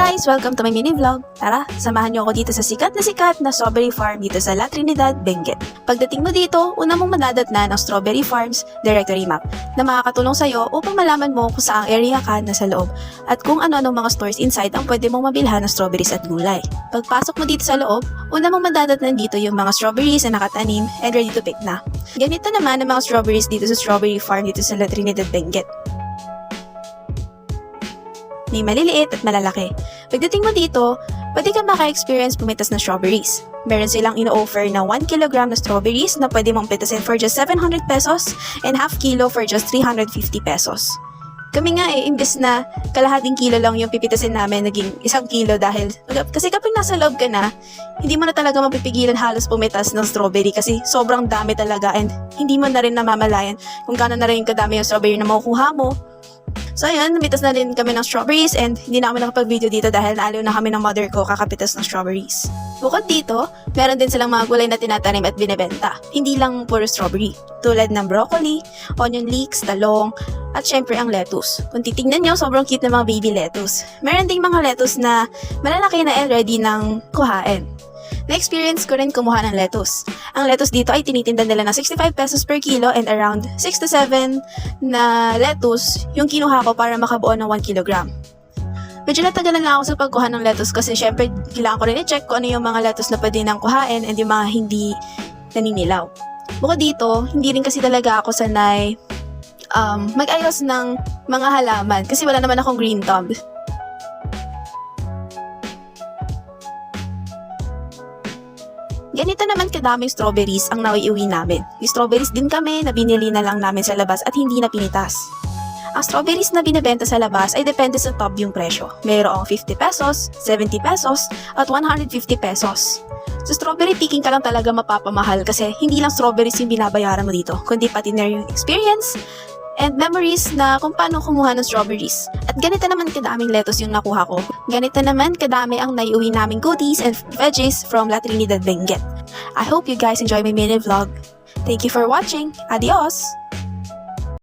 guys! Welcome to my mini vlog. Tara, samahan niyo ako dito sa sikat na strawberry farm dito sa La Trinidad, Benguet. Pagdating mo dito, una mong madadatnan ang Strawberry Farms Directory Map na makakatulong sa'yo upang malaman mo kung saang area ka nasa loob at kung ano-ano mga stores inside ang pwede mong mabilhan ng strawberries at gulay. Pagpasok mo dito sa loob, una mong madadatnan dito yung mga strawberries na nakatanim and ready to pick na. Ganito naman ang mga strawberries dito sa Strawberry Farm dito sa La Trinidad, Benguet. May maliliit at malalaki. Pagdating mo dito, pwede kang maka-experience pumitas ng strawberries. Meron silang ino-offer na 1 kilogram na strawberries na pwede mong pitasin for just 700 pesos and half kilo for just 350 pesos. Kami nga imbes na kalahating kilo lang yung pipitasin namin, naging 1 kilo dahil kasi kapag nasa loob ka na, hindi mo na talaga mapipigilan halos pumitas ng strawberry kasi sobrang dami talaga and hindi mo na rin namamalayan kung gaano na rin kadami yung strawberry na makukuha mo. So ayun, namitas na rin kami ng strawberries and hindi na kami nakapag-video dito dahil naaliw na kami ng mother ko kakapitas ng strawberries. Bukod dito, meron din silang mga gulay na tinatanim at binebenta. Hindi lang puro strawberry. Tulad ng broccoli, onion leeks, talong, at syempre ang lettuce. Kung titignan nyo, sobrang cute na mga baby lettuce. Meron ding mga lettuce na malalaki na and ready ng kuhain. Na-experience ko rin kumuha ng lettuce. Ang lettuce dito ay tinitinda nila ng 65 pesos per kilo and around 6 to 7 na lettuce yung kinuha ko para makabuo ng 1 kilogram. Medyo natagalan lang ako sa pagkuha ng lettuce kasi syempre kailangan ko rin i-check kung ano yung mga lettuce na pwede nang kuhain and yung mga hindi naninilaw. Bukod dito, hindi rin kasi talaga ako sanay mag-ayos ng mga halaman kasi wala naman akong green thumb. Ganito naman kadaming strawberries ang naiuwi namin. Yung strawberries din kami na binili na lang namin sa labas at hindi na pinitas. Ang strawberries na binibenta sa labas ay depende sa tub yung presyo. Mayroong 50 pesos, 70 pesos, at 150 pesos. Sa strawberry picking ka lang talaga mapapamahal kasi hindi lang strawberries yung binabayaran mo dito, kundi pati na yung experience and memories na kung paano kumuha ng strawberries. At ganito naman kadaming lettuce yung nakuha ko. Ganito naman kadami ang naiuwi naming goodies and veggies from La Trinidad, Benguet. I hope you guys enjoy my mini vlog. Thank you for watching. Adios!